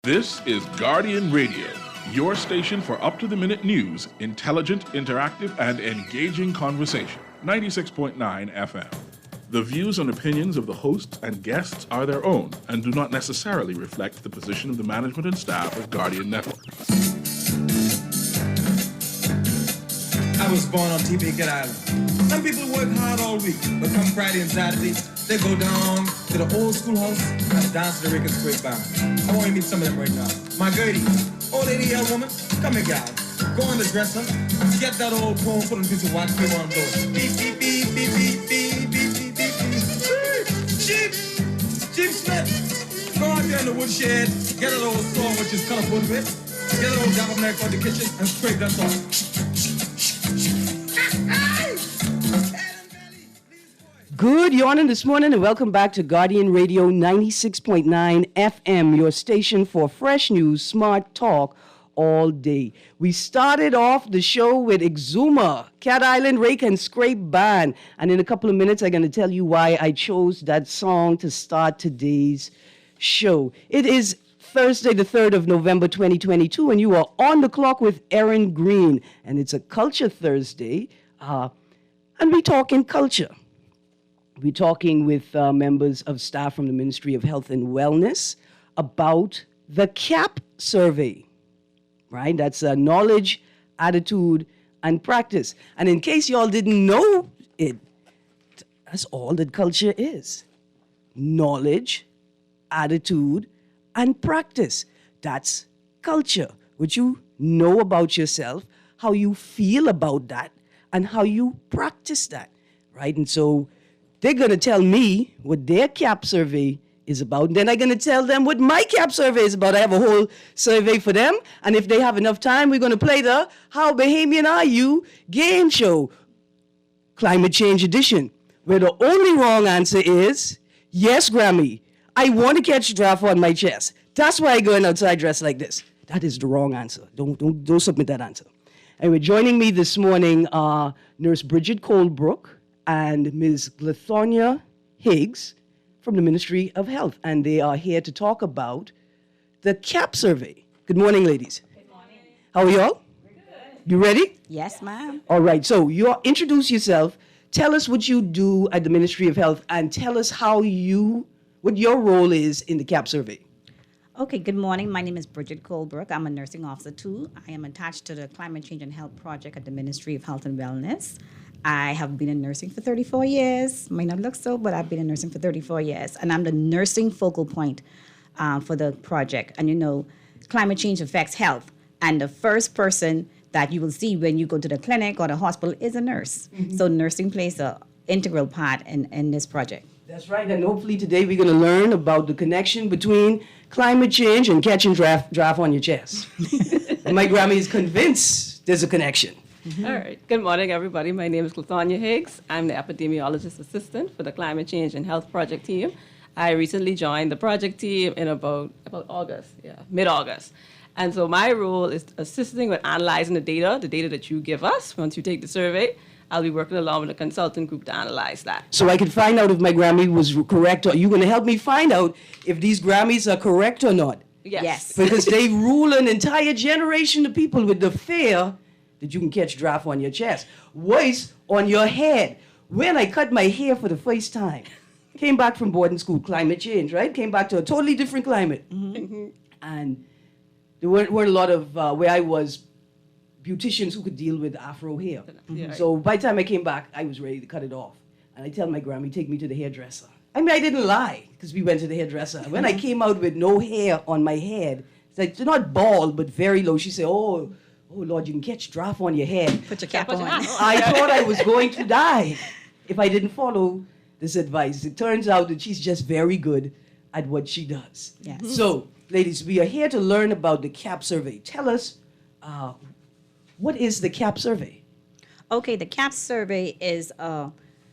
This is Guardian Radio, your station for up-to-the-minute news, intelligent, interactive, and engaging conversation. 96.9 FM. The views and opinions of the hosts and guests are their own and do not necessarily reflect the position of the management and staff of Guardian Network. I was born on TV Kid Island. Some people work hard all week, but come Friday and Saturday, they go down to the old schoolhouse and dance to the Ricketts Great Band. I want to meet some of them right now. My Gertie, old lady, young woman, come here, gal. Go in the dresser, get that old phone, put on a piece of wax paper on the door. Beep, beep, beep, beep, beep, beep, beep, beep, beep, beep. Sheep Smith, go out there in the woodshed, get a little saw which is colorful with, get a little dab of neck on the kitchen and scrape that saw. Good morning this morning and welcome back to Guardian Radio 96.9 FM, your station for fresh news, smart talk all day. We started off the show with Exuma, Cat Island Rake and Scrape Band. And in a couple of minutes, I'm going to tell you why I chose that song to start today's show. It is Thursday, the 3rd of November, 2022, and you are on the clock with Erin, Greene. And it's a Culture Thursday, and we're talking culture. We're talking with members of staff from the Ministry of Health and Wellness about the CAP survey, right? That's knowledge, attitude, and practice. And in case y'all didn't know it, that's all that culture is. Knowledge, attitude, and practice. That's culture. What you know about yourself, how you feel about that, and how you practice that, right? And so they're going to tell me what their CAP survey is about. And then I'm going to tell them what my CAP survey is about. I have a whole survey for them. And if they have enough time, we're going to play the How Bahamian Are You game show, Climate Change Edition, where the only wrong answer is, yes, Grammy, I want to catch a draft on my chest. That's why I'm going outside dressed like this. That is the wrong answer. Don't submit that answer. Anyway, joining me this morning are Nurse Bridget Colebrook and Ms. Lithonia Higgs from the Ministry of Health. And they are here to talk about the CAP survey. Good morning, ladies. Good morning. How are y'all? We're good. You ready? Yes, ma'am. All right, so you introduce yourself. Tell us what you do at the Ministry of Health and tell us what your role is in the CAP survey. Okay, good morning. My name is Bridget Colebrook. I'm a nursing officer too. I am attached to the Climate Change and Health Project at the Ministry of Health and Wellness. I have been in nursing for 34 years. Might not look so, but I've been in nursing for 34 years. And I'm the nursing focal point for the project. And you know, climate change affects health. And the first person that you will see when you go to the clinic or the hospital is a nurse. Mm-hmm. So nursing plays an integral part in this project. That's right, and hopefully today we're going to learn about the connection between climate change and catching draft on your chest. And my Grammy is convinced there's a connection. Mm-hmm. All right. Good morning, everybody. My name is Lithonia Higgs. I'm the epidemiologist assistant for the Climate Change and Health Project team. I recently joined the project team in about August, mid-August. And so my role is assisting with analyzing the data that you give us once you take the survey. I'll be working along with a consultant group to analyze that. So I can find out if my Grammy was correct, or you're going to help me find out if these Grammys are correct or not. Yes. Because they rule an entire generation of people with the fear that you can catch draft on your chest. Voice on your head. When I cut my hair for the first time, came back from boarding school, climate change, right? Came back to a totally different climate. Mm-hmm. And there weren't a lot of, where I was, beauticians who could deal with afro hair. Mm-hmm. So by the time I came back, I was ready to cut it off. And I tell my Grammy, take me to the hairdresser. I mean, I didn't lie, because we went to the hairdresser. When I came out with no hair on my head, it's like, not bald, but very low, she said, oh, Lord, you can catch draft on your head. Put your cap on. I thought I was going to die if I didn't follow this advice. It turns out that she's just very good at what she does. Yes. So, ladies, we are here to learn about the CAP survey. Tell us, what is the CAP survey? Okay, the CAP survey is a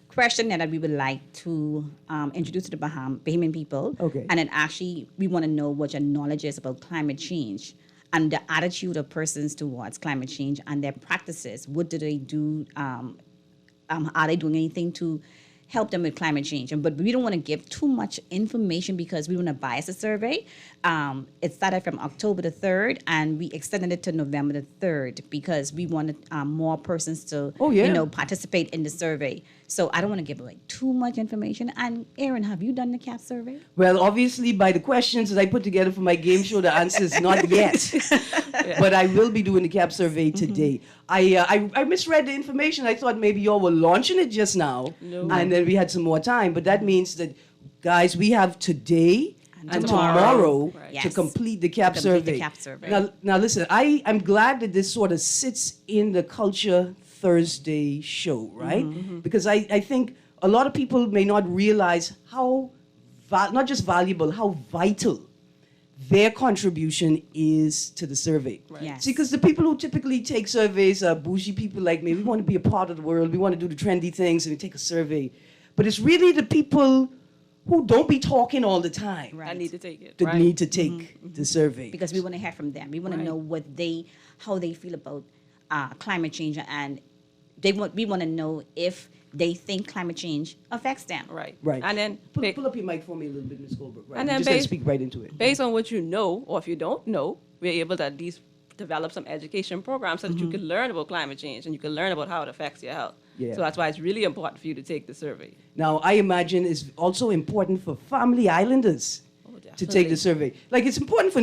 questionnaire that we would like to introduce to the Bahamian people. Okay. And then actually, we want to know what your knowledge is about climate change and the attitude of persons towards climate change and their practices. What do they do? Are they doing anything to help them with climate change. But we don't want to give too much information because we want to bias the survey. It started from October the 3rd, and we extended it to November the 3rd because we wanted more persons to, participate in the survey. So I don't want to give away too much information. And Erin, have you done the CAP survey? Well, obviously, by the questions that I put together for my game show, the answer is not yet. But I will be doing the CAP survey today. I misread the information. I thought maybe y'all were launching it just now. No. And then we had some more time. But that means that, guys, we have today and tomorrow Right. to Yes. complete the CAP To complete the survey. CAP survey. Now, listen, I'm glad that this sort of sits in the Culture Thursday show, right? Because I think a lot of people may not realize how, not just valuable, how vital their contribution is to the survey. Right. Yes. See, because the people who typically take surveys are bougie people like me. We want to be a part of the world. We want to do the trendy things, and we take a survey. But it's really the people who don't be talking all the time Right. I need to take it. that Right. need to take the survey. Because we want to hear from them. We want to Right. know how they feel about climate change, and we want to know if they think climate change affects them. Right. Right. And then Pull up your mic for me a little bit, Ms. Goldberg. Right. And You then just gotta base- speak right into it. based on what you know, or if you don't know, we're able to at least develop some education programs so that you can learn about climate change and you can learn about how it affects your health. Yeah. So that's why it's really important for you to take the survey. Now, I imagine it's also important for family islanders to take definitely. the survey. Like, it's important for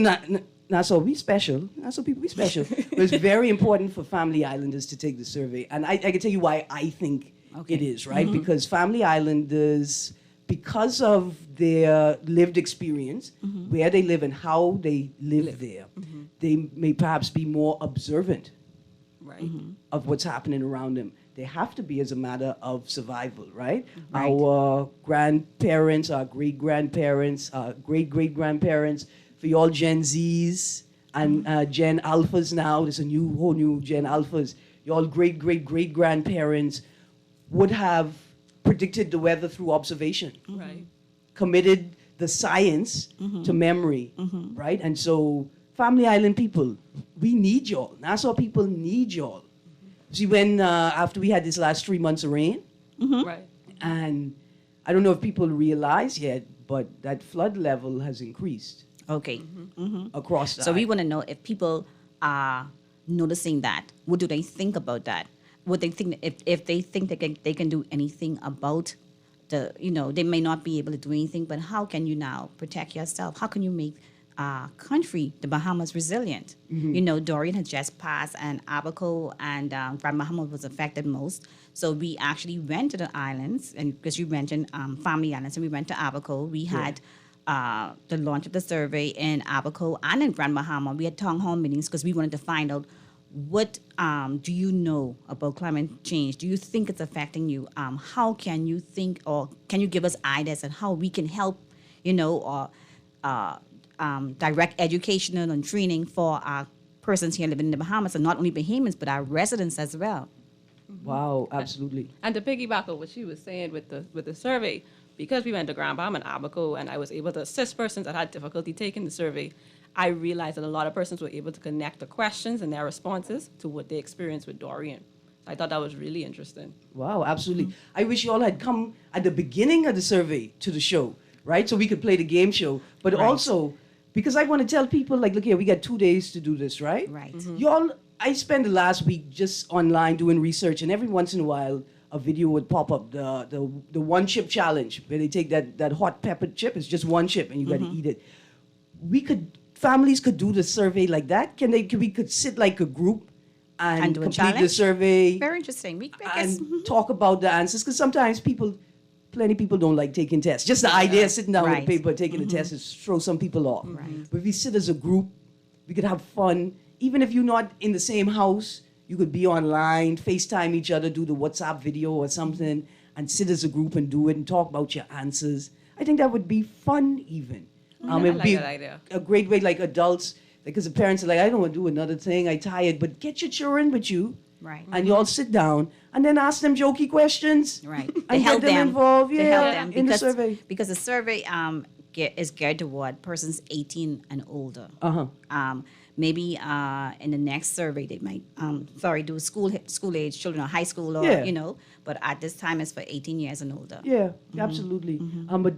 Nassau, we special. Nassau people, we special. But it's very important for family islanders to take the survey. And I can tell you why I think it is, right? Because family islanders, because of their lived experience, where they live and how they live there, they may perhaps be more observant Right. of what's happening around them. They have to be as a matter of survival, right? Right. Our grandparents, our great-grandparents, our great-great-grandparents, for y'all Gen Zs and Gen Alphas now, there's a whole new Gen Alphas, y'all great-great-great-grandparents would have predicted the weather through observation, Right. committed the science to memory, right? And so, Family Island people, we need y'all. Nassau people need y'all. See, when after we had this last 3 months of rain, Right. and I don't know if people realize yet, but that flood level has increased Okay. across the So we island. want to know if people are noticing that. What do they think about that? What they think, if they think they can do anything about they may not be able to do anything, but how can you now protect yourself? How can you make country, the Bahamas, resilient? Dorian had just passed, and Abaco and Grand Bahama was affected most. So we actually went to the islands, and because you mentioned family islands, and we went to Abaco. We had the launch of the survey in Abaco and in Grand Bahama. We had town hall meetings because we wanted to find out what do you know about climate change? Do you think it's affecting you? How can you think, or can you give us ideas on how we can help, or direct educational and training for our persons here living in the Bahamas, and not only Bahamians, but our residents as well. Wow, absolutely. And to piggyback on what she was saying with the survey, because we went to Grand Bahama and Abaco, and I was able to assist persons that had difficulty taking the survey, I realized that a lot of persons were able to connect the questions and their responses to what they experienced with Dorian. I thought that was really interesting. Wow, absolutely. I wish you all had come at the beginning of the survey to the show, right? So we could play the game show. But also, because I want to tell people, like, look here, we got 2 days to do this, right? Right. Y'all, I spent the last week just online doing research, and every once in a while, a video would pop up, the one chip challenge, where they take that hot pepper chip, it's just one chip, and you got to eat it. Families could do the survey like that. We could sit like a group and do a complete the challenge? survey Very interesting. I guess, and talk about the answers, because sometimes plenty people don't like taking tests. Just the idea of sitting down with Right. a paper, taking a test, is throw some people off. But if we sit as a group, we could have fun. Even if you're not in the same house, you could be online, FaceTime each other, do the WhatsApp video or something, and sit as a group and do it and talk about your answers. I think that would be fun even. I It would like be that idea. a great way, like adults, because the parents are like, I don't want to do another thing, I'm tired, but get your children with you. Right. And you all sit down and then ask them jokey questions. Right. And get them involved, to help yeah, them in the because, survey. Because the survey is geared toward persons 18 and older. Maybe in the next survey they might do school age children or high school or but at this time it's for 18 years and older. Yeah, absolutely. But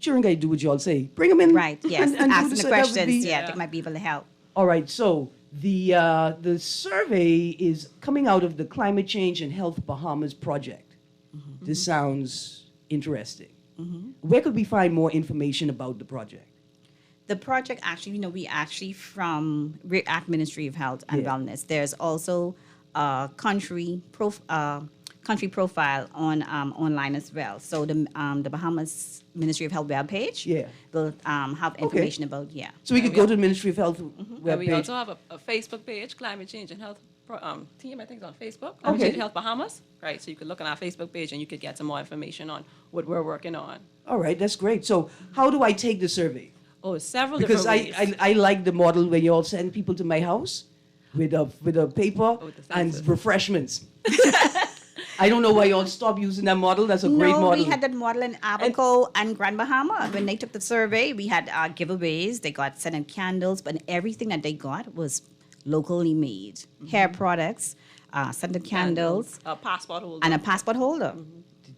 you ain't got to do what y'all say. Bring them in. Right. Yes. And do Asking the questions. Yeah. They might be able to help. All right. So the survey is coming out of the Climate Change and Health Bahamas project. This sounds interesting. Where could we find more information about the project? The project actually, we actually we're at Ministry of Health and Wellness. There's also a country profile on online as well. So the Bahamas Ministry of Health webpage will have information about So we could go to the Ministry of Health webpage. And we also have a Facebook page, Climate Change and Health team, I think it's on Facebook. Climate Change and Health Bahamas. Right, so you could look on our Facebook page and you could get some more information on what we're working on. All right, that's great. So how do I take the survey? Oh, several Because different ways. I like the model where you all send people to my house with a paper and refreshments. I don't know why you all stopped using that model. That's a great model. No, we had that model in Abaco and Grand Bahama. When they took the survey, we had giveaways. They got scented candles, but everything that they got was locally made. Hair products, scented candles, a passport holder. and a passport holder.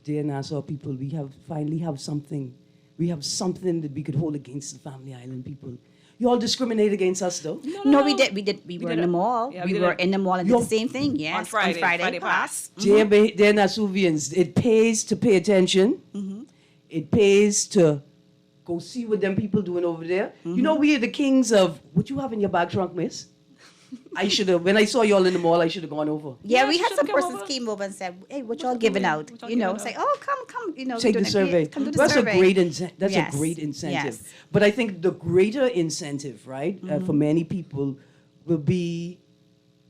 Dear Nassau people, we finally have something. We have something that we could hold against the Family Island people. You all discriminate against us, though? No, we did. We were in the mall. Yeah, we were in the mall and did the same thing. Yes, on Friday pass. Dear Nassauvians, it pays to pay attention. It pays to go see what them people doing over there. You know, we are the kings of what you have in your bag trunk, miss. I should have. When I saw y'all in the mall, I should have gone over. Yeah, we had some come persons over. came over and said, "Hey, what y'all giving out?" Say, "Oh, come, Take the survey. Come do the That's survey." a great that's Yes. a great incentive. Yes. But I think the greater incentive, right, for many people, will be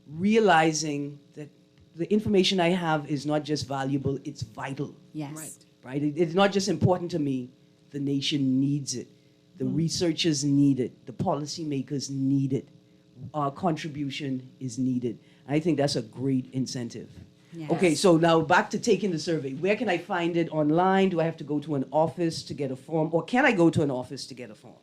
realizing that the information I have is not just valuable; it's vital. Yes. Right. It's not just important to me. The nation needs it. The researchers need it. The policymakers need it. Our contribution is needed. I think that's a great incentive. Yes. Okay, so now back to taking the survey. Where can I find it online? Do I have to go to an office to get a form? Or can I go to an office to get a form?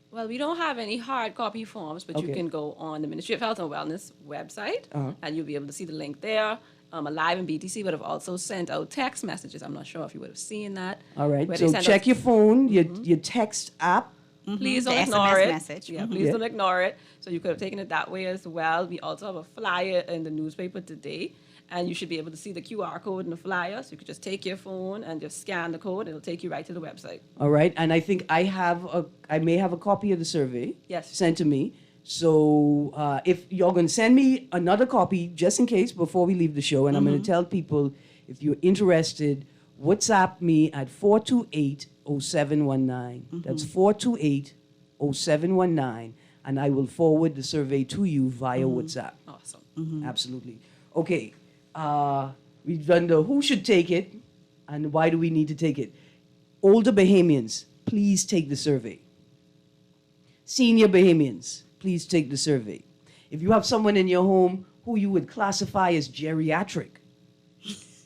Well, we don't have any hard copy forms, but you Okay. can go on the Ministry of Health and Wellness website, and you'll be able to see the link there. Alive and BTC would have also sent out text messages. I'm not sure if you would have seen that. All right, where they so send check out- your phone, your text app. Please The don't SMS ignore it. message. Yeah, please Yeah. don't ignore it. So you could have taken it that way as well. We also have a flyer in the newspaper today, and you should be able to see the QR code in the flyer. So you could just take your phone and just scan the code. It'll take you right to the website. All right, and I think I may have a copy of the survey Yes. sent to me. So if you're going to send me another copy, just in case, before we leave the show, and I'm going to tell people, if you're interested, WhatsApp me at 428-0719. That's 428-0719, and I will forward the survey to you via WhatsApp. Awesome. Absolutely. Okay, we've done the who should take it, and why do we need to take it. Older Bahamians, please take the survey. Senior Bahamians, please take the survey. If you have someone in your home who you would classify as geriatric,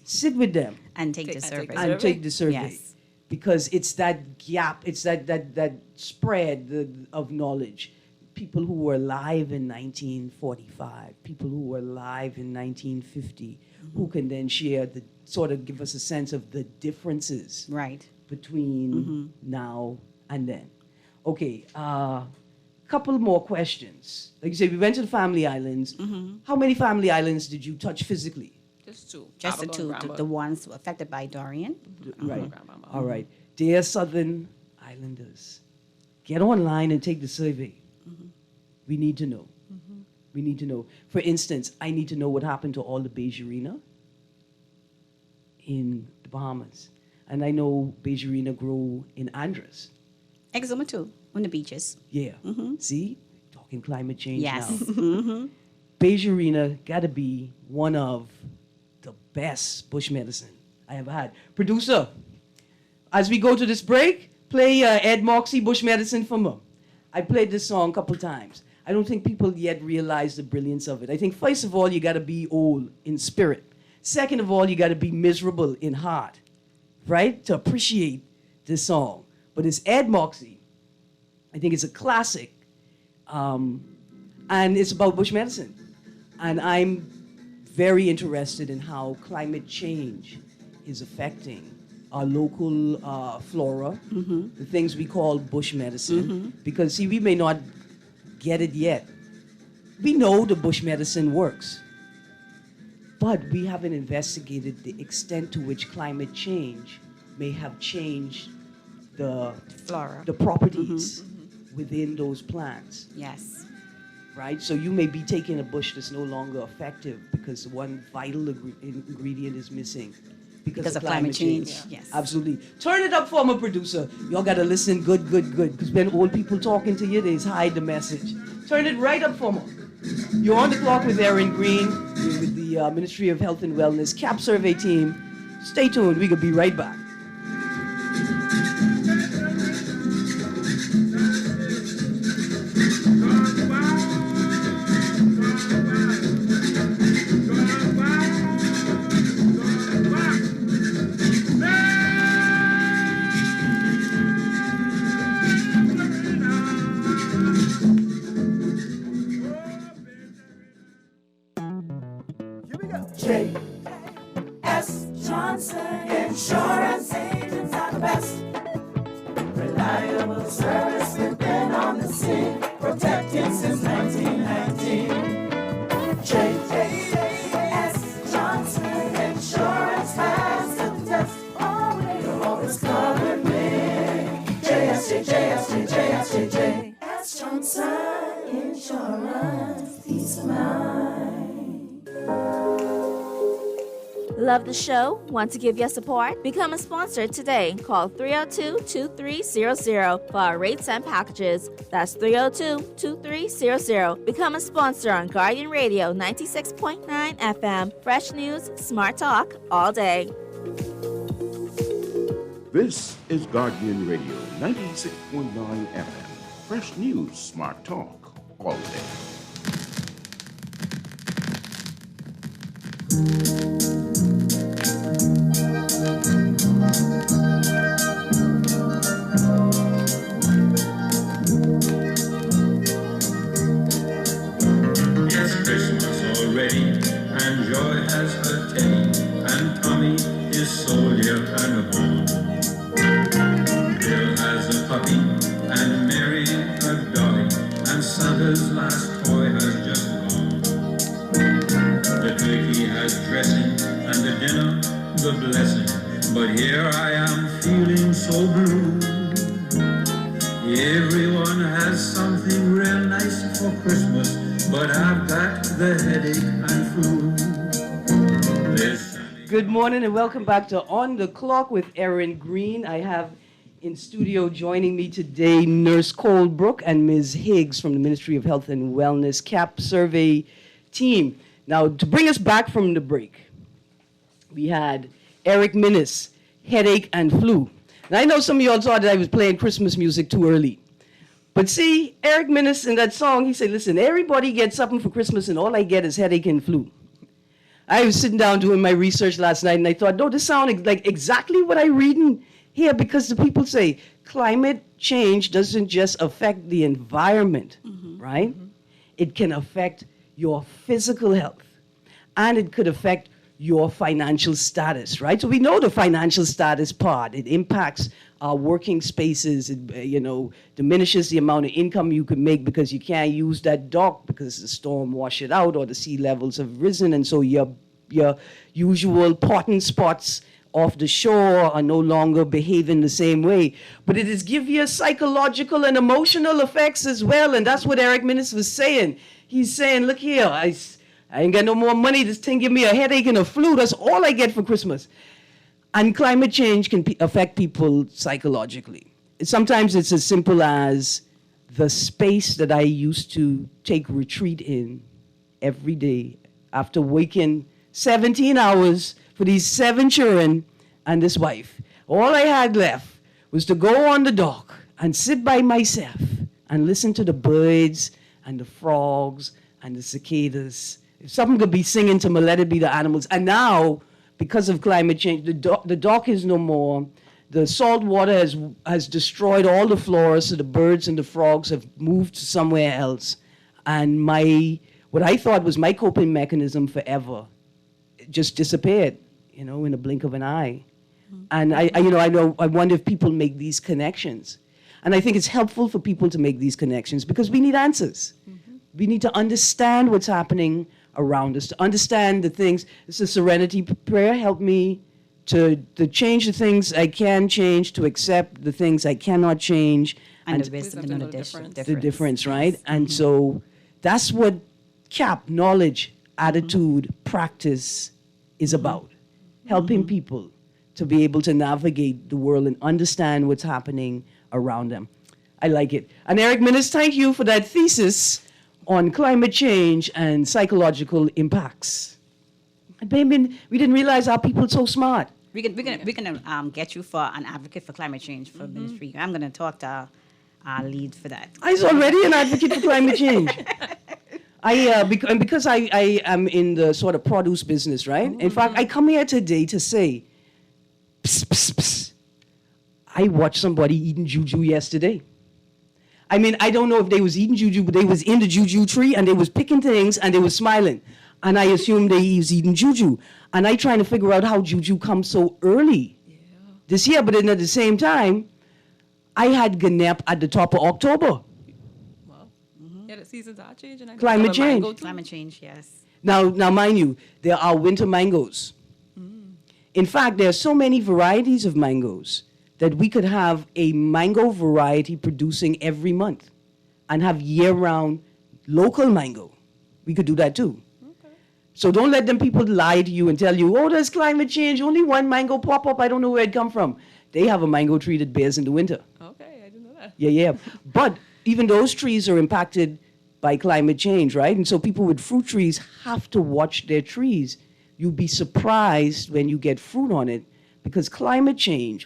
sit with them And take the And take survey. the and take the survey. Yes. Because it's that gap, it's that spread of knowledge. People who were alive in 1945, people who were alive in 1950, who can then share sort of give us a sense of the differences Right. between now and then. Okay, couple more questions. Like you said, we went to the Family Islands. How many Family Islands did you touch physically? Just two. Just the Abaco two, and Granba. the ones affected by Dorian. Right. Grandma. All right. Dear Southern Islanders, get online and take the survey. We need to know. We need to know. For instance, I need to know what happened to all the Beijurina in the Bahamas. And I know Beijurina grow in Andros. Exuma too, on the beaches. Yeah. See? Talking climate change Yes. now. Beijurina got to be one of the best bush medicine I ever had. Producer, as we go to this break, play Ed Moxie Bush Medicine for me. I played this song a couple times. I don't think people yet realize the brilliance of it. I think, first of all, you got to be old in spirit. Second of all, you got to be miserable in heart, right, to appreciate this song. But it's Ed Moxie I think it's a classic. And it's about bush medicine. And I'm very interested in how climate change is affecting our local flora, the things we call bush medicine. Because, see, we may not get it yet. We know the bush medicine works, but we haven't investigated the extent to which climate change may have changed the Flora. the properties within those plants, Yes. right? So you may be taking a bush that's no longer effective because one vital ingredient is missing Because of climate change. Yes. Absolutely. Turn it up, former producer. Y'all got to listen good. Because when old people talking to you, they hide the message. Turn it right up, former. You're on the clock with Erin Greene, with the Ministry of Health and Wellness CAP survey team. Stay tuned. We could be right back. J.S. Johnson Insurance agents are the best. Reliable service, we've been on the scene, protecting since 1919. J.S. Johnson Insurance has stood the test. You've always covered me. J.S. Johnson Insurance, peace of mind. Love the show? Want to give your support? Become a sponsor today. Call 302-2300 for our rates and packages. That's 302-2300. Become a sponsor on Guardian Radio 96.9 FM. Fresh news, smart talk, all day. This is Guardian Radio 96.9 FM. Fresh news, smart talk, all day. And joy has her Teddy, and Tommy is soldier and home. Bill has a puppy, and Mary a dolly, and Santa's last toy has just gone. The turkey has dressing, and the dinner the blessing, but here I am feeling so blue. Everyone has something real nice for Christmas, but I've got the headache and flu. Good morning and welcome back to On the Clock with Erin Greene. I have in studio joining me today Nurse Colebrook and Ms. Higgs from the Ministry of Health and Wellness CAP survey team. Now, to bring us back from the break, we had Eric Minnis, headache and flu. And I know some of y'all thought that I was playing Christmas music too early. But see, Eric Minnis in that song, he said, listen, everybody gets something for Christmas and all I get is headache and flu. I was sitting down doing my research last night and I thought, no, this sounds like exactly what I'm reading here, because the people say climate change doesn't just affect the environment, right? It can affect your physical health and it could affect your financial status, right? So we know the financial status part. It impacts our working spaces. It, diminishes the amount of income you can make because you can't use that dock because the storm washed it out or the sea levels have risen, and so your usual potting spots off the shore are no longer behaving the same way. But it is give you psychological and emotional effects as well, and that's what Eric Minnis was saying. He's saying, look here, I ain't got no more money. This thing give me a headache and a flu. That's all I get for Christmas. And climate change can affect people psychologically. Sometimes it's as simple as the space that I used to take retreat in every day after waking 17 hours for these 7 children and this wife. All I had left was to go on the dock and sit by myself and listen to the birds and the frogs and the cicadas. If something could be singing to me, let it be the animals. And now, because of climate change, the dock is no more. The salt water has destroyed all the flora, so the birds and the frogs have moved somewhere else. And what I thought was my coping mechanism forever just disappeared, in a blink of an eye. And I wonder if people make these connections. And I think it's helpful for people to make these connections because we need answers. We need to understand what's happening around us, to understand the things. It's a serenity prayer. Help me to change the things I can change, to accept the things I cannot change. And the wisdom to know the difference. The difference, right? And so that's what CAP, knowledge, attitude, practice is about. Helping people to be able to navigate the world and understand what's happening around them. I like it. And Eric Minnis, thank you for that thesis on climate change and psychological impacts. And baby, we didn't realize our people are so smart. We're gonna get you for an advocate for climate change for ministry. I'm gonna talk to our lead for that. I was already an advocate for climate change. Because I am in the sort of produce business, right? In fact, I come here today to say, psst, psst, psst. I watched somebody eating juju yesterday. I mean, I don't know if they was eating juju, but they was in the juju tree and they was picking things and they was smiling. And I assumed they was eating juju. And I trying to figure out how juju comes so early this year. But then at the same time, I had Gnep at the top of October. Well, yeah, the seasons are changing. Climate change. Climate change, yes. Now, mind you, there are winter mangoes. In fact, there are so many varieties of mangoes that we could have a mango variety producing every month and have year-round local mango. We could do that too. Okay. So don't let them people lie to you and tell you, oh, there's climate change, only one mango pop up, I don't know where it come from. They have a mango tree that bears in the winter. Okay, I didn't know that. Yeah. But even those trees are impacted by climate change, right? And so people with fruit trees have to watch their trees. You'll be surprised when you get fruit on it because climate change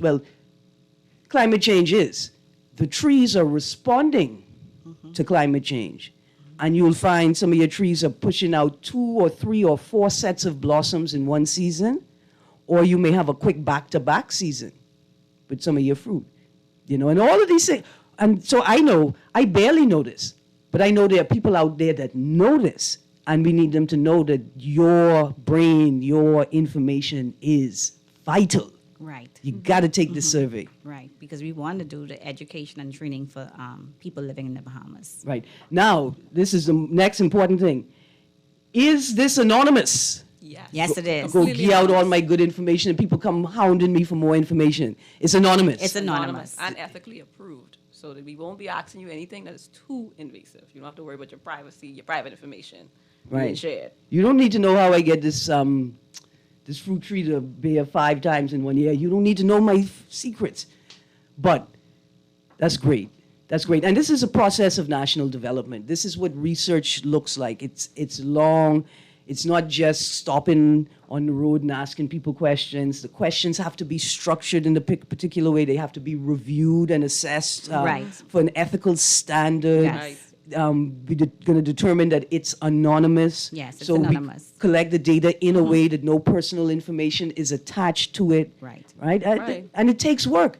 is. The trees are responding to climate change. And you'll find some of your trees are pushing out 2 or 3 or 4 sets of blossoms in one season, or you may have a quick back-to-back season with some of your fruit. And all of these things. And so I barely notice, but I know there are people out there that notice. And we need them to know that your brain, your information is vital. Right. You got to take the survey. Right, because we want to do the education and training for people living in the Bahamas. Right. Now, this is the next important thing. Is this anonymous? Yes, it is. Go get out all my good information and people come hounding me for more information. It's anonymous. It's anonymous. And ethically approved, so that we won't be asking you anything that is too invasive. You don't have to worry about your privacy, your private information being shared. You don't need to know how I get this fruit tree to bear 5 times in 1 year. You don't need to know my secrets. But that's great. That's great. And this is a process of national development. This is what research looks like. It's long. It's not just stopping on the road and asking people questions. The questions have to be structured in a particular way. They have to be reviewed and assessed for an ethical standard. Yes. We're going to determine that it's anonymous. Yes, it's so anonymous. We collect the data in a way that no personal information is attached to it. Right? And it takes work.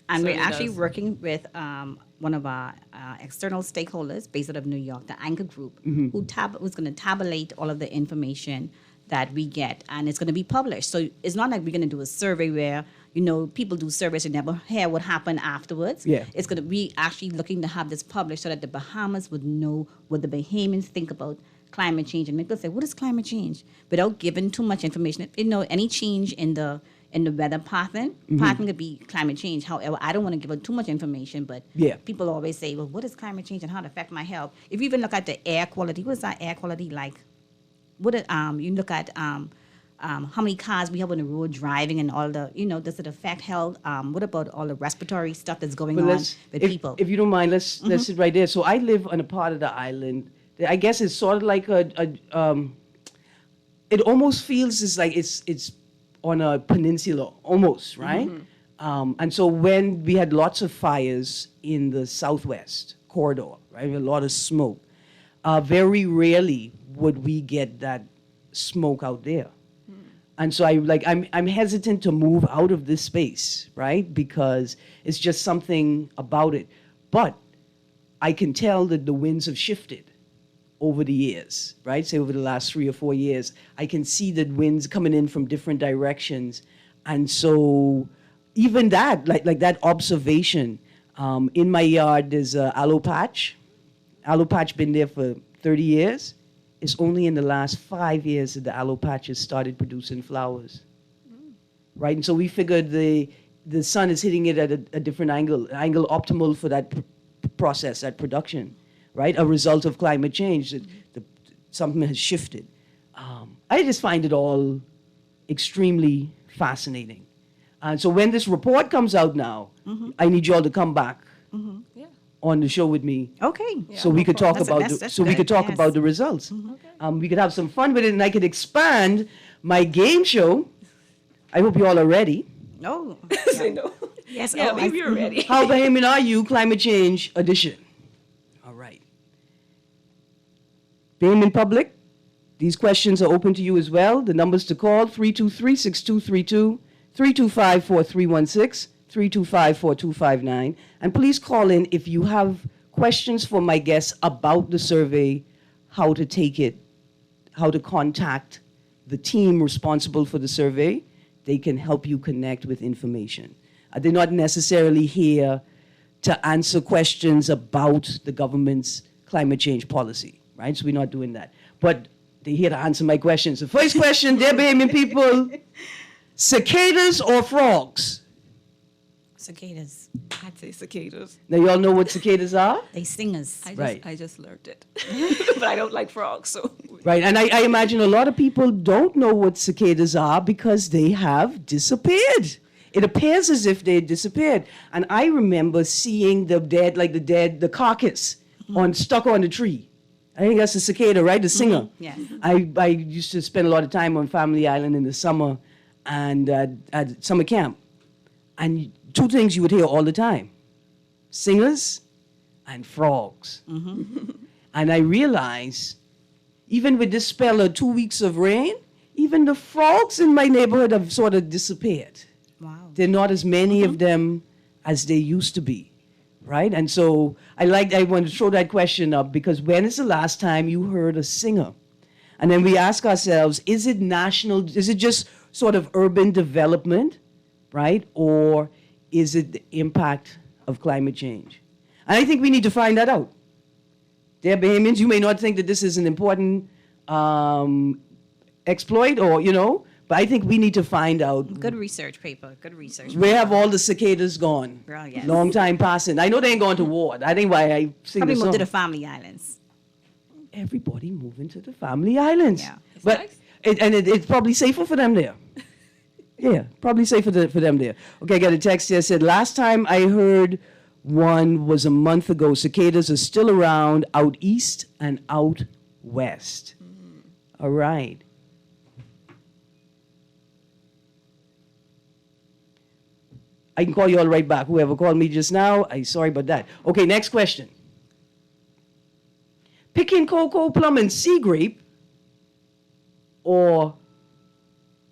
And we're actually working with one of our external stakeholders based out of New York, the Anchor Group, who's going to tabulate all of the information that we get, and it's going to be published. So it's not like we're going to do a survey where, people do surveys and never hear what happened afterwards. Yeah. It's going to be actually looking to have this published so that the Bahamas would know what the Bahamians think about climate change. And make people say, what is climate change? Without giving too much information. Any change in the weather pattern could be climate change. However, I don't want to give out too much information, but people always say, well, what is climate change and how it affect my health? If you even look at the air quality, what is our air quality like? You look at how many cars we have on the road driving and all the, does it affect health? What about all the respiratory stuff that's going on with people? If you don't mind, let's sit right there. So I live on a part of the island. I guess it's sort of like it almost feels it's on a peninsula, almost, right? And so when we had lots of fires in the southwest corridor, right, a lot of smoke, very rarely would we get that smoke out there. And so I'm hesitant to move out of this space, right? Because it's just something about it. But I can tell that the winds have shifted over the years, right? Say over the last 3 or 4 years. I can see the winds coming in from different directions. And so even that, like that observation, in my yard, there's a aloe patch. Aloe patch been there for 30 years. It's only in the last 5 years that the aloe patch has started producing flowers, right? And so we figured the sun is hitting it at a different angle optimal for that process, that production, right? A result of climate change, something has shifted. I just find it all extremely fascinating. And so when this report comes out now, I need you all to come back on the show with me. Okay. So we could talk That's about good. about the results. We could have some fun with it, and I could expand my game show. I hope you all are ready. Oh. Say no. Yes. Yeah, maybe you're ready. How Bahamian are you? Climate Change Edition. All right. Bahamian public, these questions are open to you as well. The numbers to call, 323-6232, 325-4316, 325-4259. And please call in if you have questions for my guests about the survey, how to take it, how to contact the team responsible for the survey. They can help you connect with information. They're not necessarily here to answer questions about the government's climate change policy, right? So we're not doing that. But they're here to answer my questions. The first question, dear Bahamian people, cicadas or frogs? Cicadas. I'd say cicadas. Now, y'all know what cicadas are? They singers. I just learned it. But I don't like frogs, so. Right, and I imagine a lot of people don't know what cicadas are because they have disappeared. It appears as if they disappeared. And I remember seeing the carcass stuck on the tree. I think that's a cicada, right? The singer. Yes. I used to spend a lot of time on Family Island in the summer and at summer camp. And two things you would hear all the time: singers and frogs. And I realized, even with this spell of 2 weeks of rain, even the frogs in my neighborhood have sort of disappeared. Wow. There are not as many of them as they used to be, right? And so I want to throw that question up because when is the last time you heard a singer? And then we ask ourselves, is it national, is it just sort of urban development, right? Or is it the impact of climate change? And I think we need to find that out. Dear Bahamians, you may not think that this is an important exploit but I think we need to find out. Good research paper. Good research. Where have all the cicadas gone? Girl, yes. Long time passing. I know they ain't gone to war. I think why I sing Probably the moved song. to the Family Islands. Everybody moving to the Family Islands. Yeah. But nice. it's probably safer for them there. Yeah, probably safer for them there. Okay, I got a text here that said, last time I heard one was a month ago. Cicadas are still around out east and out west. All right. I can call you all right back. Whoever called me just now, I'm sorry about that. Okay, next question. Picking cocoa, plum, and sea grape, or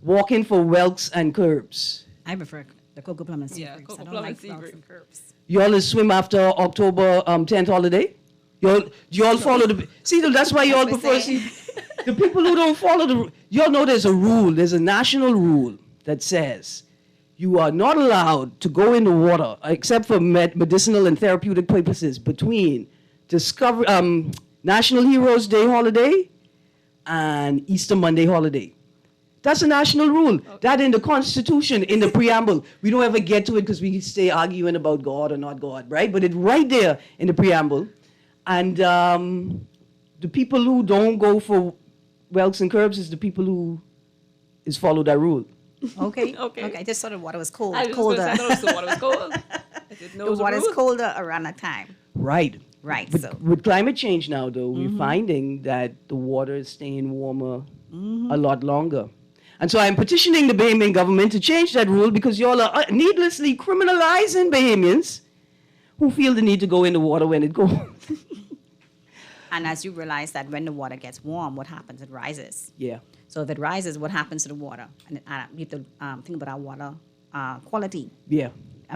walking for whelks and curbs? I prefer the cocoa plum and sea Yeah, grapes. cocoa I don't plum like and sea frogs grape. and curbs. Y'all is swim after October 10th holiday? Y'all follow the... See, that's why y'all That's what prefer... I'm saying. See, the people who don't follow the... Y'all know there's a rule. There's a national rule that says you are not allowed to go in the water, except for medicinal and therapeutic purposes, between National Heroes Day holiday and Easter Monday holiday. That's a national rule. Okay. That in the Constitution, in the preamble. We don't ever get to it because we stay arguing about God or not God, right? But it's right there in the preamble. And the people who don't go for whelks and curbs is the people who follow that rule. Okay. Okay. I just thought the water was cold. I was colder. I thought the water was cold. I didn't know it The was a water's rule. colder around that time. Right. Right. With climate change now, though, we're finding that the water is staying warmer a lot longer. And so I'm petitioning the Bahamian government to change that rule because y'all are needlessly criminalizing Bahamians who feel the need to go in the water when it goes. And as you realize that when the water gets warm, what happens? It rises. Yeah. So if it rises, what happens to the water? And we have to think about our water quality Yeah.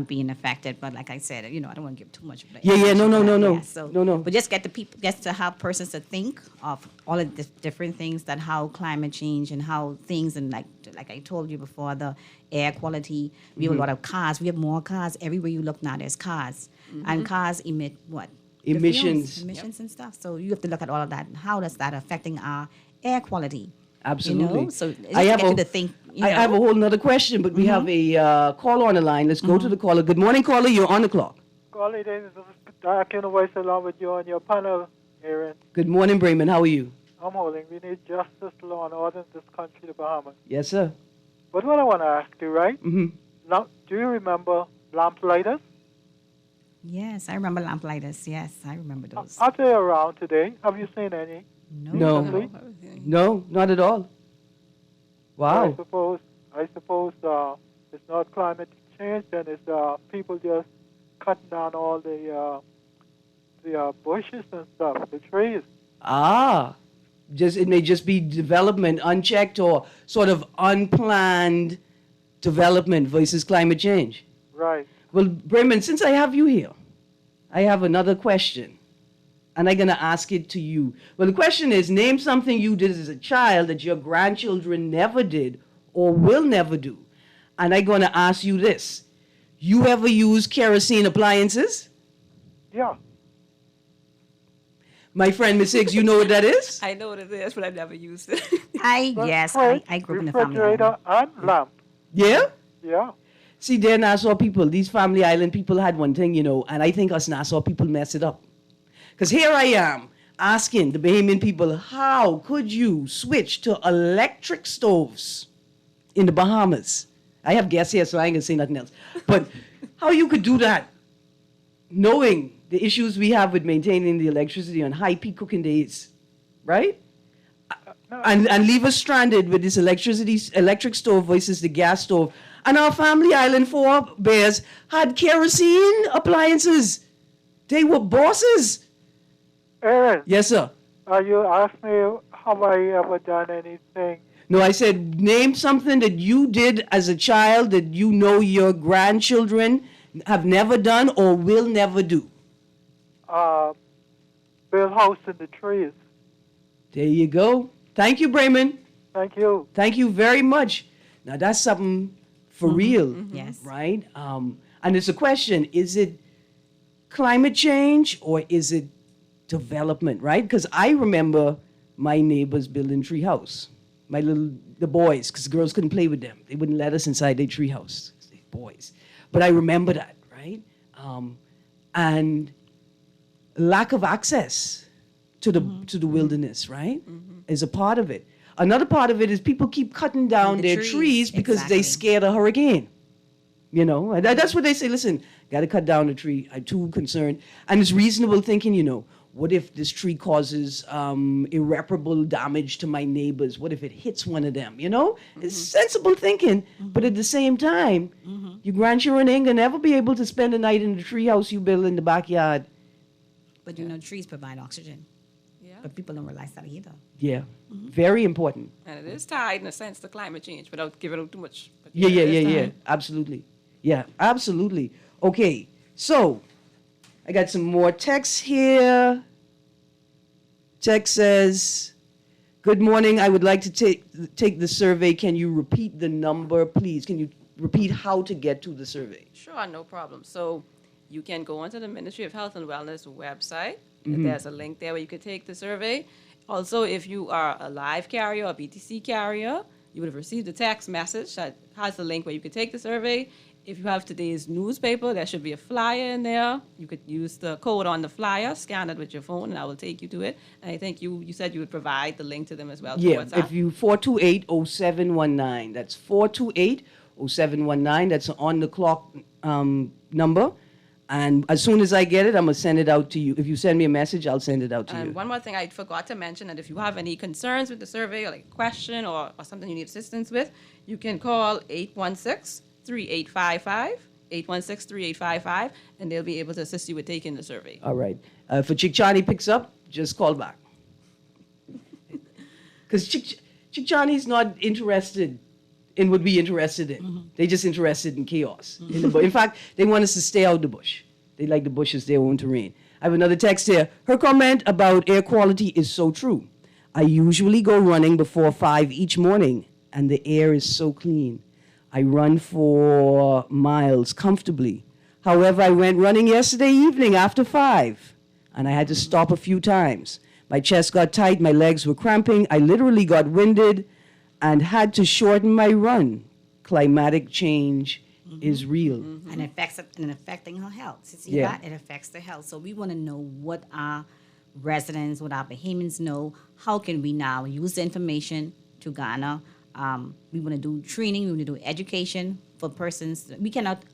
being affected. But like I said, I don't want to give too much of that. Yeah. No. So, But just get to have persons to think of all of the different things that how climate change and how things and like I told you before, the air quality. We have a lot of cars. We have more cars everywhere you look now. There's cars, and cars emit what? The Emissions. fumes, emissions and stuff. So you have to look at all of that. And how does that affecting our air quality? Absolutely. So it's I have get a, you to think. I have a whole nother question, but we have a caller on the line. Let's go to the caller. Good morning, caller. You're on the clock. Caller, this is Dark Voice along with you on your panel, Erin. Good morning, Bremen. How are you? I'm holding. We need justice, law, and order in this country, the Bahamas. Yes, sir. But what I want to ask you, right? Mm-hmm. Now, do you remember lamp-lighters? Yes, I remember lamplighters. Yes, I remember those. Are they around today? Have you seen any? No. No, not at all. Wow. I suppose it's not climate change, and it's people just cutting down all the bushes and stuff, the trees. It may just be development unchecked or sort of unplanned development versus climate change. Right. Well, Bremen, since I have you here, I have another question, and I'm going to ask it to you. Well, the question is, name something you did as a child that your grandchildren never did or will never do. And I'm going to ask you this. You ever use kerosene appliances? Yeah. My friend, Miss Higgs, you know what that is? I know what it is, but I've never used it. I grew up in a family. Refrigerator and lamp. Yeah? Yeah. See, they're Nassau people. These Family Island people had one thing, and I think us Nassau people mess it up. Because here I am asking the Bahamian people, how could you switch to electric stoves in the Bahamas? I have guests here, so I ain't going to say nothing else. But how you could do that, knowing the issues we have with maintaining the electricity on high peak cooking days, right? And leave us stranded with this electric stove versus the gas stove. And our Family Island forebears had kerosene appliances. They were bosses. Erin. Yes, sir. You asked me, have I ever done anything? No, I said, name something that you did as a child that you know your grandchildren have never done or will never do. Build house in the trees. There you go. Thank you, Bremen. Thank you. Thank you very much. Now, that's something for real, Yes. right? And it's a question, is it climate change or is it development, right? Because I remember my neighbors building tree house. The boys, because girls couldn't play with them. They wouldn't let us inside their tree house, boys. But I remember that, right? And lack of access to the wilderness, right, is a part of it. Another part of it is people keep cutting down their trees because they scared a hurricane. And that's what they say. Listen, got to cut down the tree. I'm too concerned. And it's reasonable thinking, what if this tree causes irreparable damage to my neighbors? What if it hits one of them? It's sensible thinking. But at the same time, your grandchildren ain't going to ever be able to spend the night in the tree house you build in the backyard. But trees provide oxygen. Yeah. But people don't realize that either. Yeah. Very important. And it is tied, in a sense, to climate change without giving out too much. But Yeah. Absolutely. Yeah, absolutely. Okay, so I got some more text here. Text says, good morning. I would like to take the survey. Can you repeat the number, please? Can you repeat how to get to the survey? Sure, no problem. So you can go onto the Ministry of Health and Wellness website. There's a link there where you can take the survey. Also, if you are a live carrier or BTC carrier, you would have received a text message that has the link where you can take the survey. If you have today's newspaper, there should be a flyer in there. You could use the code on the flyer, scan it with your phone, and I will take you to it. And I think you said you would provide the link to them as well. Yeah, if you 428-0719. That's 428-0719. That's an on-the-clock number. And as soon as I get it, I'm going to send it out to you. If you send me a message, I'll send it out to you. And one more thing I forgot to mention, that if you have any concerns with the survey or like a question or something you need assistance with, you can call 816-3855, 816-3855, and they'll be able to assist you with taking the survey. All right. For Chickchani picks up, just call back. Because Chick Johnny's not interested in what we're interested in. They're just interested in chaos. In fact, they want us to stay out the bush. They like the bush as their own terrain. I have another text here. Her comment about air quality is so true. I usually go running before 5 each morning, and the air is so clean. I run for miles comfortably. However, I went running yesterday evening after 5, and I had to stop a few times. My chest got tight, my legs were cramping, I literally got winded and had to shorten my run. Climatic change is real. And affecting her health. See Yeah. that? It affects the health. So we want to know what our residents, what our Bahamians know. How can we now use the information to garner? We want to do training, we want to do education for persons. We cannot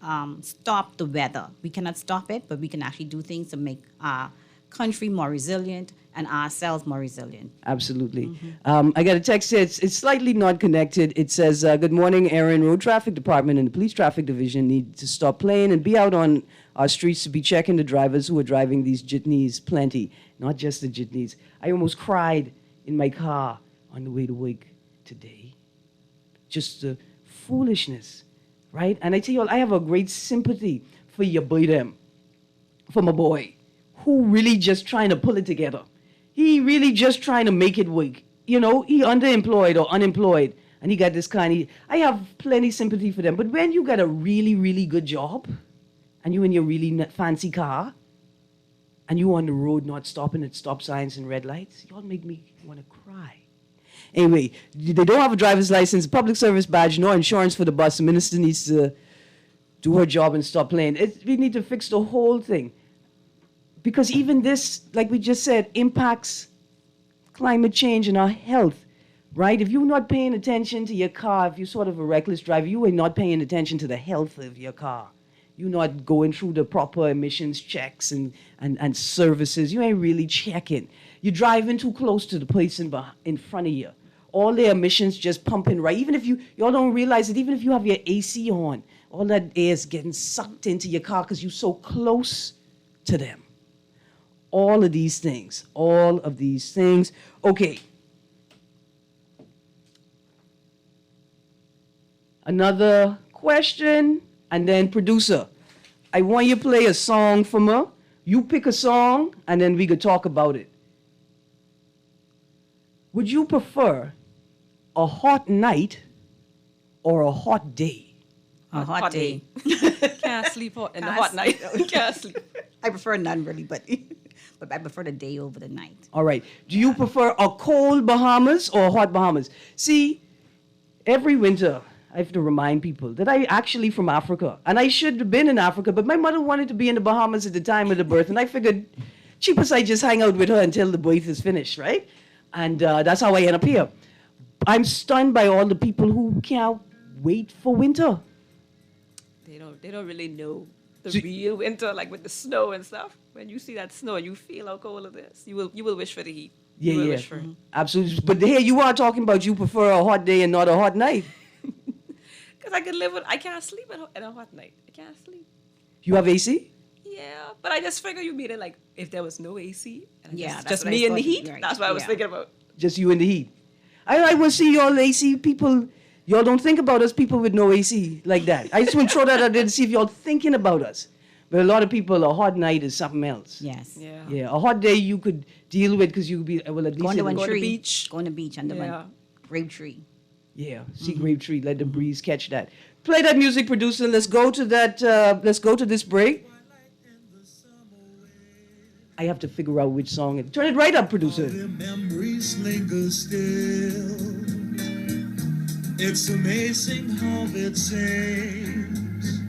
stop the weather. We cannot stop it, but we can actually do things to make our country more resilient and ourselves more resilient. Absolutely. I got a text here. It's slightly not connected. It says, good morning, Erin. Road Traffic Department and the Police Traffic Division need to stop playing and be out on our streets to be checking the drivers who are driving these jitneys plenty. Not just the jitneys. I almost cried in my car on the way to work today. Just the foolishness, right? And I tell you all, I have a great sympathy for your boy them, for my boy, who really just trying to pull it together. He really just trying to make it work. You know, he underemployed or unemployed, and he got this kind of, I have plenty sympathy for them. But when you got a really, really good job, and you in your really fancy car, and you on the road not stopping at stop signs and red lights, y'all make me want to cry. Anyway, they don't have a driver's license, public service badge, no insurance for the bus. The minister needs to do her job and stop playing. We need to fix the whole thing. Because even this, like we just said, impacts climate change and our health, right? If you're not paying attention to your car, if you're sort of a reckless driver, you are not paying attention to the health of your car. You're not going through the proper emissions checks and services. You ain't really checking. You're driving too close to the person in front of you. All their emissions just pumping right. Even if y'all don't realize it, even if you have your AC on, all that air is getting sucked into your car because you're so close to them. All of these things. Okay. Another question, and then producer. I want you to play a song for me. You pick a song, and then we could talk about it. Would you prefer a hot night or a hot day? A hot day. Can't sleep in the hot night. Can't sleep. I prefer none really, but I prefer the day over the night. All right. Do you prefer a cold Bahamas or a hot Bahamas? See, every winter, I have to remind people that I actually from Africa. And I should have been in Africa, but my mother wanted to be in the Bahamas at the time of the birth. And I figured, cheapest I just hang out with her until the birth is finished, right? And that's how I end up here. I'm stunned by all the people who can't wait for winter. They don't really know the real winter, like with the snow and stuff. When you see that snow and you feel how cold it is, you will wish for the heat. Yeah, you will yeah. wish for it. Absolutely. But here you are talking about you prefer a hot day and not a hot night. Because I can't sleep at a hot night. I can't sleep. You have AC? Yeah, but I just figure you mean it like if there was no AC, and Yeah, that's just what I me in the thought, heat. right. That's what I was Yeah. thinking about. Just you in the heat. I want to see y'all AC people. Y'all don't think about us people with no AC like that. I just want to throw that out there to see if y'all thinking about us. But a lot of people, a hot night is something else. Yes. Yeah. Yeah, a hot day you could deal with because you could be, well, at least... Going to in one the- Go to tree. the beach. Go on the beach under Yeah. one grape tree. Yeah, see grape tree, let the breeze catch that. Play that music, producer. Let's go to that. Let's go to this break. I have to figure out which song. Turn it right up, producer. The memories linger still. It's amazing how it seems,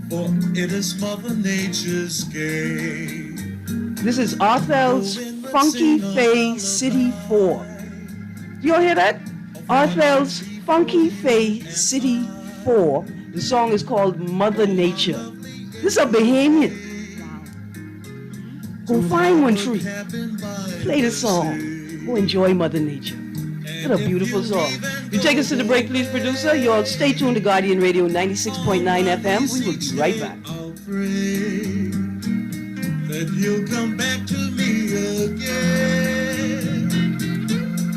for it is Mother Nature's game. This is Arthel's Funky Fay City 4. Do y'all hear that? Arthel's Funky Fay City 4. The song is called Mother Nature. This is a Bahamian. Go find one tree. Play the song. Go enjoy Mother Nature. What a beautiful song. You take us to the break, please, producer. Y'all stay tuned to Guardian Radio 96.9 FM. We will be right back. That you'll come back to me again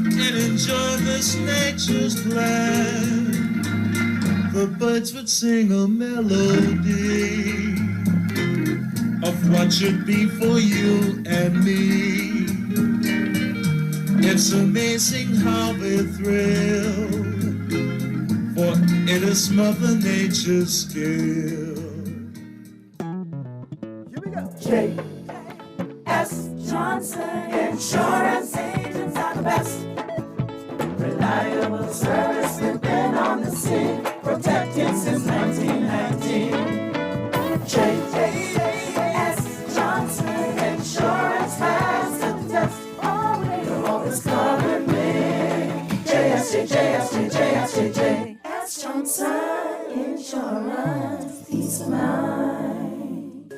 and enjoy this nature's plan. The birds would sing a melody of what should be for you and me. It's amazing how we thrill, for it is Mother Nature's skill. J.S. Johnson Insurance agents are the best. Reliable service, we've been on the scene, protecting since 1919. J.S. Johnson Insurance has the test. You'll always cover me. J.S. Johnson Insurance, peace of mind.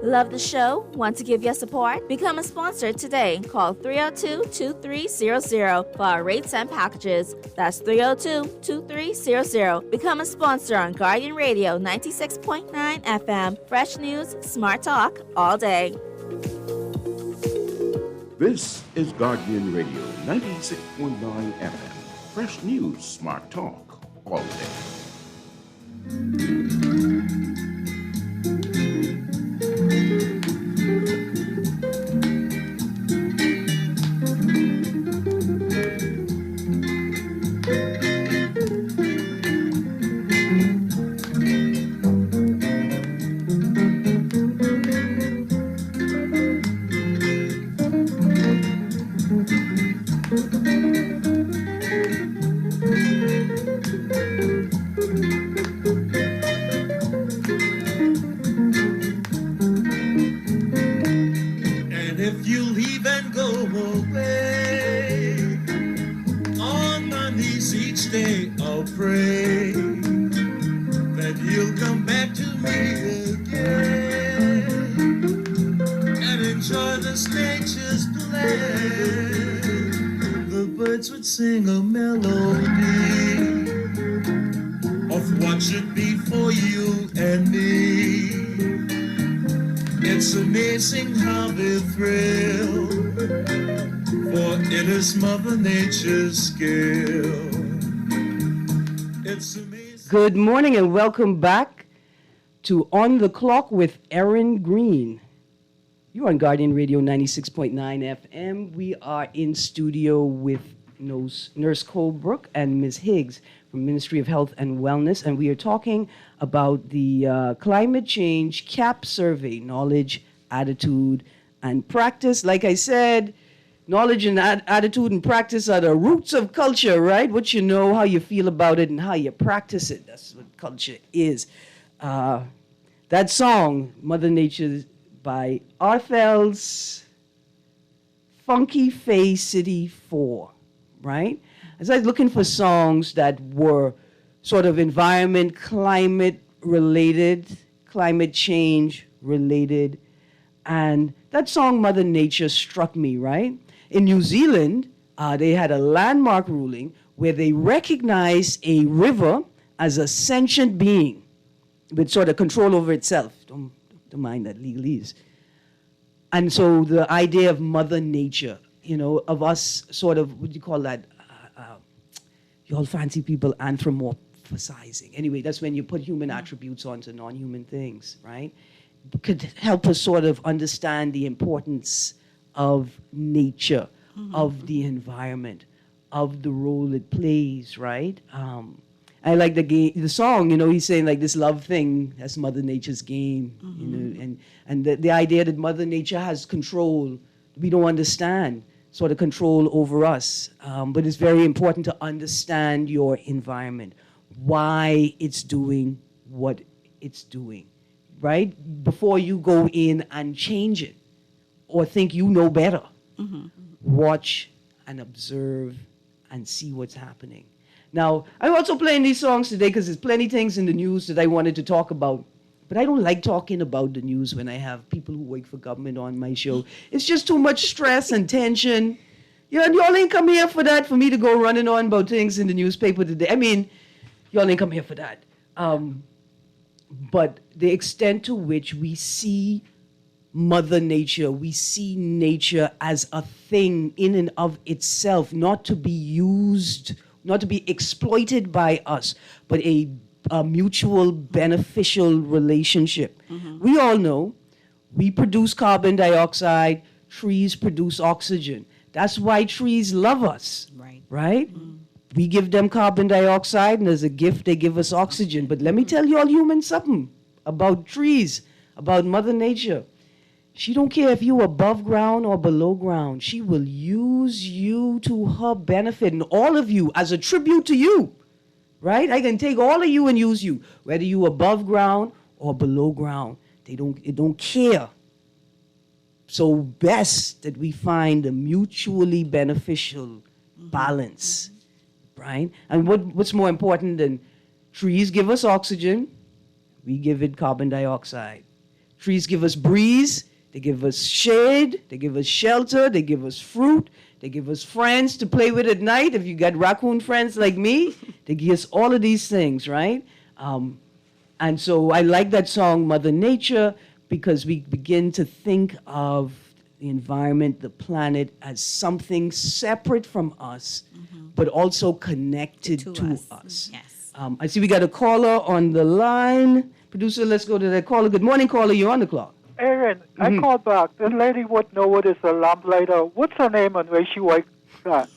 Love the show? Want to give your support? Become a sponsor today. Call 302-2300 for our rates and packages. That's 302-2300. Become a sponsor on Guardian Radio 96.9 FM. Fresh news, smart talk, all day. This is Guardian Radio 96.9 FM. Fresh news, smart talk, all day. Sing a melody of what should be for you and me. It's amazing how they thrill, for it is Mother Nature's skill. It's amazing. Good morning and welcome back to On the Clock with Erin, Greene. You're on Guardian Radio 96.9 FM. We are in studio with Nurse Colebrook and Ms. Higgs from Ministry of Health and Wellness, and we are talking about the climate change CAP survey, knowledge, attitude, and practice. Like I said, knowledge and attitude and practice are the roots of culture, right? What you know, how you feel about it, and how you practice it. That's what culture is. That song, Mother Nature, by Arthel's Funky Face City 4. Right? As I was looking for songs that were sort of environment, climate related, climate change related, and that song Mother Nature struck me, right? In New Zealand, they had a landmark ruling where they recognized a river as a sentient being with sort of control over itself. Don't mind that legalese. And so the idea of Mother Nature, you know, of us sort of, what do you call that? You all fancy people anthropomorphizing. Anyway, that's when you put human attributes onto non-human things, right? Could help us sort of understand the importance of nature, of the environment, of the role it plays, right? I like the song, you know, he's saying like this love thing, that's Mother Nature's game, you know, and the idea that Mother Nature has control, we don't understand sort of control over us. But it's very important to understand your environment, why it's doing what it's doing, right? Before you go in and change it or think you know better. Watch and observe and see what's happening. Now, I'm also playing these songs today because there's plenty of things in the news that I wanted to talk about. But I don't like talking about the news when I have people who work for government on my show. It's just too much stress and tension. Yeah, and y'all ain't come here for that, for me to go running on about things in the newspaper today. I mean, y'all ain't come here for that. But the extent to which we see Mother Nature. We see nature as a thing in and of itself, not to be used, not to be exploited by us, but a mutual beneficial relationship. We all know we produce carbon dioxide, trees produce oxygen. That's why trees love us, right? We give them carbon dioxide, and as a gift, they give us oxygen. But let me tell you all humans something about trees, about Mother Nature. She don't care if you're above ground or below ground. She will use you to her benefit, and all of you as a tribute to you, right? I can take all of you and use you, whether you above ground or below ground. It don't care. So best that we find a mutually beneficial balance, right? And what's more important than trees give us oxygen, we give it carbon dioxide. Trees give us breeze, they give us shade, they give us shelter, they give us fruit, they give us friends to play with at night. If you got raccoon friends like me, they give us all of these things, right? And so I like that song, Mother Nature, because we begin to think of the environment, the planet, as something separate from us, but also connected to us. Yes. I see we got a caller on the line. Producer, let's go to that caller. Good morning, caller. You're on the clock. Erin, I called back. The lady would know what is a lamplighter. What's her name and where she works at?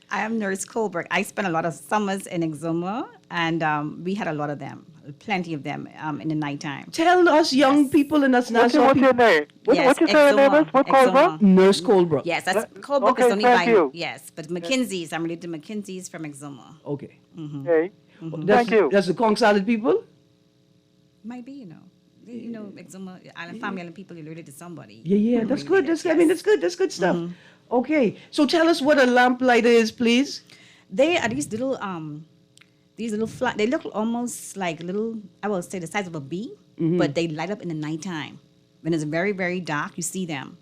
I am Nurse Colbert. I spent a lot of summers in Exuma, and we had a lot of them, plenty of them in the nighttime. Tell us young people and us What's Nassau your people. name? What you say her name is? What Colbert? Nurse Colbert. Yes, that's Colbert okay, is only thank by you. yes, but Mackenzie's. I'm related to Mackenzie's from Exuma. Okay. Okay. That's, Thank you. That's the Kong Salad people? Might be, Exuma Island family island people. You're related to somebody. Yeah, that's good. That's good. That's good stuff. Okay, so tell us what a lamplighter is, please. They are these little flat. They look almost like little. I will say the size of a bee, but they light up in the nighttime. When it's very very dark, you see them,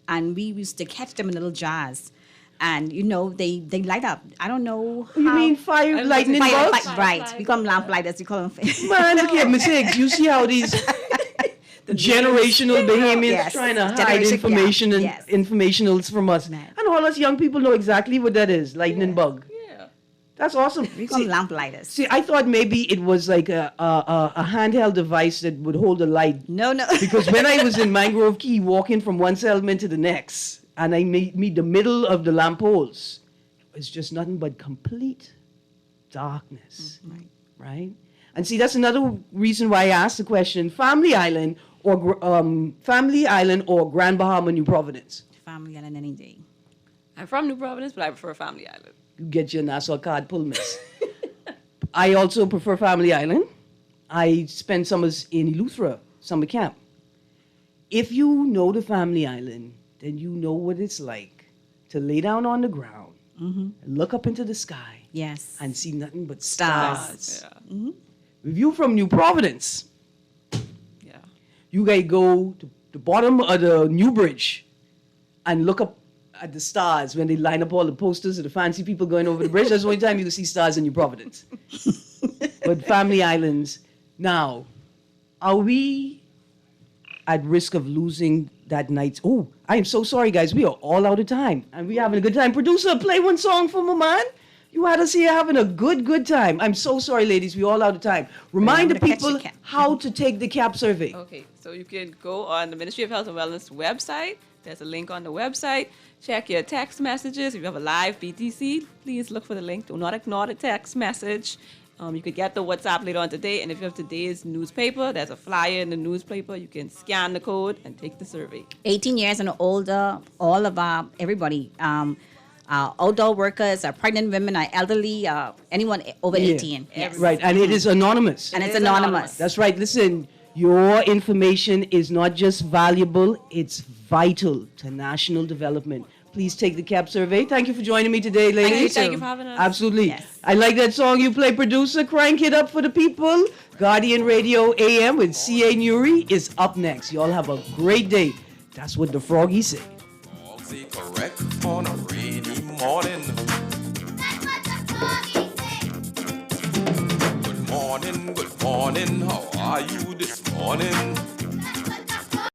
and we used to catch them in little jars, and they light up. I don't know. You mean fire lightning bugs? Right. We call them lamplighters. We call them. Man, look at Miss Higgs. You see how these generational Bahamians Yes. trying to hide Generation- information and yes. informationals from us. Man. And all us young people know exactly what that is, lightning bug. Yeah. That's awesome. We call them lamplighters. See, I thought maybe it was like a handheld device that would hold a light. No. Because when I was in Mangrove Key walking from one settlement to the next, and I meet the middle of the lamppoles, it's just nothing but complete darkness. Right? And see, that's another reason why I asked the question, Family Island or Grand Bahama, New Providence? Family island any day. I'm from New Providence, but I prefer Family Island. You get your Nassau card, pull miss. I also prefer Family Island. I spend summers in Eleuthera, summer camp. If you know the Family Island, then you know what it's like to lay down on the ground and look up into the sky Yes. and see nothing but stars. Yeah. If you're from New Providence, Yeah. you gotta go to the bottom of the New Bridge and look up at the stars when they line up all the posters of the fancy people going over the bridge. That's the only time you can see stars in New Providence. But Family Islands, now, are we at risk of losing that night? Oh, I am so sorry, guys. We are all out of time, and we're having a good time. Producer, play one song for my man. You had us here having a good time. I'm so sorry, ladies. We're all out of time. Remind the Remember to catch people the cap. how to take the CAP survey. Okay, so you can go on the Ministry of Health and Wellness website. There's a link on the website. Check your text messages. If you have a live BTC, please look for the link. Do not ignore the text message. You could get the WhatsApp later on today. And if you have today's newspaper, there's a flyer in the newspaper. You can scan the code and take the survey. 18 years and older, all of everybody, outdoor workers, pregnant women, elderly, anyone over 18. Yes. Right, and it is anonymous. And it's anonymous. That's right. Listen, your information is not just valuable, it's vital to national development. Please take the CAP survey. Thank you for joining me today, ladies. Thank you for having us. Absolutely. Yes. I like that song you play, producer. Crank it up for the people. Guardian Radio AM with C.A. Nuri is up next. Y'all have a great day. That's what the froggy say. All say correct on a rainy morning. That's what the froggy say. Good morning, how are you this morning?